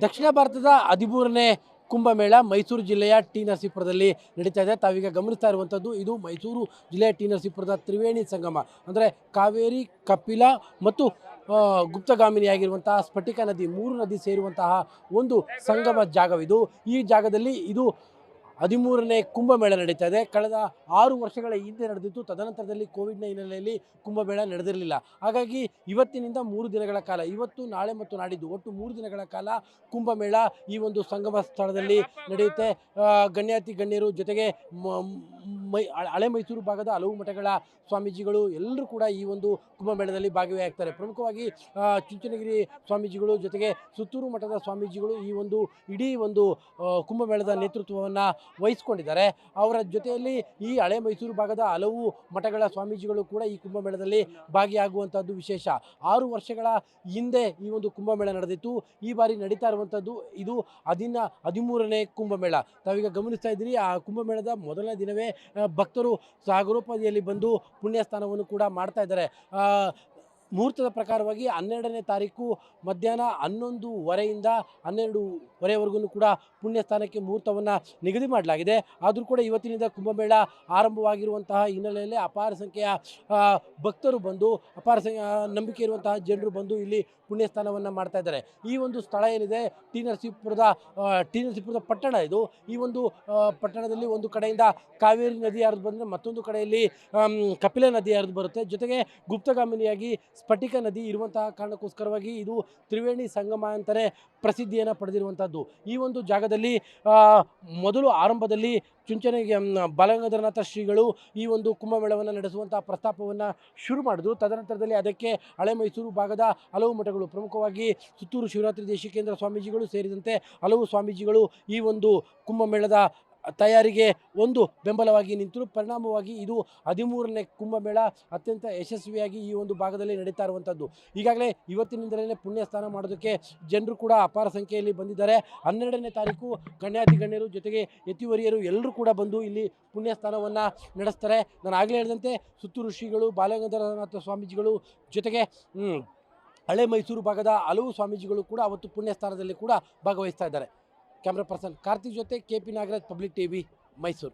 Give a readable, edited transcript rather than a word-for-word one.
ದಕ್ಷಿಣ ಭಾರತದ 13ನೇ ಕುಂಭಮೇಳ ಮೈಸೂರು ಜಿಲ್ಲೆಯ ಟಿ ನರಸೀಪುರದಲ್ಲಿ ನಡೀತಾ ಇದೆ. ತಾವೀಗ ಗಮನಿಸ್ತಾ ಇರುವಂಥದ್ದು ಇದು ಮೈಸೂರು ಜಿಲ್ಲೆಯ ಟಿ ನರಸೀಪುರದ ತ್ರಿವೇಣಿ ಸಂಗಮ, ಅಂದರೆ ಕಾವೇರಿ, ಕಪಿಲ ಮತ್ತು ಗುಪ್ತಗಾಮಿನಿಯಾಗಿರುವಂತಹ ಸ್ಫಟಿಕ ನದಿ, 3 ನದಿ ಸೇರುವಂತಹ ಒಂದು ಸಂಗಮ ಜಾಗವಿದು. ಈ ಜಾಗದಲ್ಲಿ ಇದು 13ನೇ ಕುಂಭಮೇಳ ನಡೀತಾ ಇದೆ. ಕಳೆದ 6 ವರ್ಷಗಳ ಹಿಂದೆ ನಡೆದಿತ್ತು. ತದನಂತರದಲ್ಲಿ ಕೋವಿಡ್ನ ಹಿನ್ನೆಲೆಯಲ್ಲಿ ಕುಂಭಮೇಳ ನಡೆದಿರಲಿಲ್ಲ. ಹಾಗಾಗಿ ಇವತ್ತಿನಿಂದ 3 ದಿನಗಳ ಕಾಲ, ಇವತ್ತು, ನಾಳೆ ಮತ್ತು ನಾಡಿದ್ದು, ಒಟ್ಟು 3 ದಿನಗಳ ಕಾಲ ಕುಂಭಮೇಳ ಈ ಒಂದು ಸಂಗಮ ಸ್ಥಳದಲ್ಲಿ ನಡೆಯುತ್ತೆ. ಗಣ್ಯಾತಿ ಗಣ್ಯರು ಜೊತೆಗೆ ಹಳೆ ಮೈಸೂರು ಭಾಗದ ಹಲವು ಮಠಗಳ ಸ್ವಾಮೀಜಿಗಳು ಎಲ್ಲರೂ ಕೂಡ ಈ ಒಂದು ಕುಂಭಮೇಳದಲ್ಲಿ ಭಾಗಿಯಾಗ್ತಾರೆ. ಪ್ರಮುಖವಾಗಿ ಚುಂಚನಗಿರಿ ಸ್ವಾಮೀಜಿಗಳು ಜೊತೆಗೆ ಸುತ್ತೂರು ಮಠದ ಸ್ವಾಮೀಜಿಗಳು ಈ ಒಂದು ಇಡೀ ಒಂದು ಕುಂಭಮೇಳದ ನೇತೃತ್ವವನ್ನು ವಹಿಸ್ಕೊಂಡಿದ್ದಾರೆ. ಅವರ ಜೊತೆಯಲ್ಲಿ ಈ ಹಳೆ ಮೈಸೂರು ಭಾಗದ ಹಲವು ಮಠಗಳ ಸ್ವಾಮೀಜಿಗಳು ಕೂಡ ಈ ಕುಂಭಮೇಳದಲ್ಲಿ ಭಾಗಿಯಾಗುವಂಥದ್ದು ವಿಶೇಷ. 6 ವರ್ಷಗಳ ಹಿಂದೆ ಈ ಒಂದು ಕುಂಭಮೇಳ ನಡೆದಿತ್ತು. ಈ ಬಾರಿ ನಡೀತಾ ಇರುವಂಥದ್ದು ಇದು 13ನೇ ಕುಂಭಮೇಳ. ತಾವೀಗ ಗಮನಿಸ್ತಾ ಇದ್ದೀರಿ, ಆ ಕುಂಭಮೇಳದ ಮೊದಲನೇ ದಿನವೇ ಭಕ್ತರು ಸಾಗರೋಪಾದಿಯಲ್ಲಿ ಬಂದು ಪುಣ್ಯ ಸ್ನಾನವನ್ನು ಕೂಡ ಮಾಡ್ತಾ ಇದ್ದಾರೆ. ಮುಹೂರ್ತದ ಪ್ರಕಾರವಾಗಿ 12ನೇ ತಾರೀಕು ಮಧ್ಯಾಹ್ನ 11:15 12:15ವರೆಗೂ ಕೂಡ ಪುಣ್ಯ ಸ್ಥಾನಕ್ಕೆ ಮುಹೂರ್ತವನ್ನು ನಿಗದಿ ಮಾಡಲಾಗಿದೆ. ಆದರೂ ಕೂಡ ಇವತ್ತಿನಿಂದ ಕುಂಭಮೇಳ ಆರಂಭವಾಗಿರುವಂತಹ ಹಿನ್ನೆಲೆಯಲ್ಲಿ ಅಪಾರ ಸಂಖ್ಯೆಯ ಭಕ್ತರು ಬಂದು, ಅಪಾರ ನಂಬಿಕೆ ಇರುವಂತಹ ಜನರು ಬಂದು ಇಲ್ಲಿ ಪುಣ್ಯ ಸ್ನಾನವನ್ನು ಮಾಡ್ತಾ ಇದ್ದಾರೆ. ಈ ಒಂದು ಸ್ಥಳ ಏನಿದೆ ಟಿ ನರಸೀಪುರದ ಪಟ್ಟಣ ಇದು. ಈ ಒಂದು ಪಟ್ಟಣದಲ್ಲಿ ಒಂದು ಕಡೆಯಿಂದ ಕಾವೇರಿ ನದಿ ಹರಿದು ಬಂದರೆ ಮತ್ತೊಂದು ಕಡೆಯಲ್ಲಿ ಕಪಿಲ ನದಿ ಹರಿದು ಬರುತ್ತೆ. ಜೊತೆಗೆ ಗುಪ್ತಗಾಮಿನಿಯಾಗಿ ಸ್ಫಟಿಕ ನದಿ ಇರುವಂತಹ ಕಾರಣಕ್ಕೋಸ್ಕರವಾಗಿ ಇದು ತ್ರಿವೇಣಿ ಸಂಗಮ ಅಂತಲೇ ಪ್ರಸಿದ್ಧಿಯನ್ನು ಪಡೆದಿರುವಂಥದ್ದು. ಈ ಒಂದು ಜಾಗದಲ್ಲಿ ಮೊದಲು ಆರಂಭದಲ್ಲಿ ಚುಂಚನಗಿ ಬಾಲಗಂಗಾಧರನಾಥ ಶ್ರೀಗಳು ಈ ಒಂದು ಕುಂಭಮೇಳವನ್ನು ನಡೆಸುವಂಥ ಪ್ರಸ್ತಾಪವನ್ನು ಶುರು ಮಾಡಿದ್ರು. ತದನಂತರದಲ್ಲಿ ಅದಕ್ಕೆ ಹಳೆ ಮೈಸೂರು ಭಾಗದ ಹಲವು ಮಠಗಳು, ಪ್ರಮುಖವಾಗಿ ಸುತ್ತೂರು ಶಿವರಾತ್ರಿ ದೇಶಿಕೇಂದ್ರ ಸ್ವಾಮೀಜಿಗಳು ಸೇರಿದಂತೆ ಹಲವು ಸ್ವಾಮೀಜಿಗಳು ಈ ಒಂದು ಕುಂಭಮೇಳದ ತಯಾರಿಗೆ ಒಂದು ಬೆಂಬಲವಾಗಿ ನಿಂತರು. ಪರಿಣಾಮವಾಗಿ ಇದು 13ನೇ ಕುಂಭಮೇಳ ಅತ್ಯಂತ ಯಶಸ್ವಿಯಾಗಿ ಈ ಒಂದು ಭಾಗದಲ್ಲಿ ನಡೀತಾ ಇರುವಂಥದ್ದು. ಈಗಾಗಲೇ ಇವತ್ತಿನಿಂದಲೇ ಪುಣ್ಯ ಸ್ನಾನ ಮಾಡೋದಕ್ಕೆ ಜನರು ಕೂಡ ಅಪಾರ ಸಂಖ್ಯೆಯಲ್ಲಿ ಬಂದಿದ್ದಾರೆ. 12ನೇ ತಾರೀಕು ಗಣ್ಯಾತಿ ಗಣ್ಯರು ಜೊತೆಗೆ ಯತಿವರಿಯರು ಎಲ್ಲರೂ ಕೂಡ ಬಂದು ಇಲ್ಲಿ ಪುಣ್ಯ ಸ್ನಾನವನ್ನು ನಡೆಸ್ತಾರೆ. ನಾನು ಆಗಲೇ ಹೇಳಿದಂತೆ ಸುತ್ತೂರು ಶ್ರೀಗಳು, ಬಾಲಗಂಗಾಧರನಾಥ ಸ್ವಾಮೀಜಿಗಳು ಜೊತೆಗೆ ಹಳೆ ಮೈಸೂರು ಭಾಗದ ಹಲವು ಸ್ವಾಮೀಜಿಗಳು ಕೂಡ ಅವತ್ತು ಪುಣ್ಯ ಸ್ಥಾನದಲ್ಲಿ ಕೂಡ ಭಾಗವಹಿಸ್ತಾ ಇದ್ದಾರೆ. ಕ್ಯಾಮ್ರಾ ಪರ್ಸನ್ ಕಾರ್ತಿಕ್ ಜೊತೆ KP Nagaraj, public TV, Mysuru.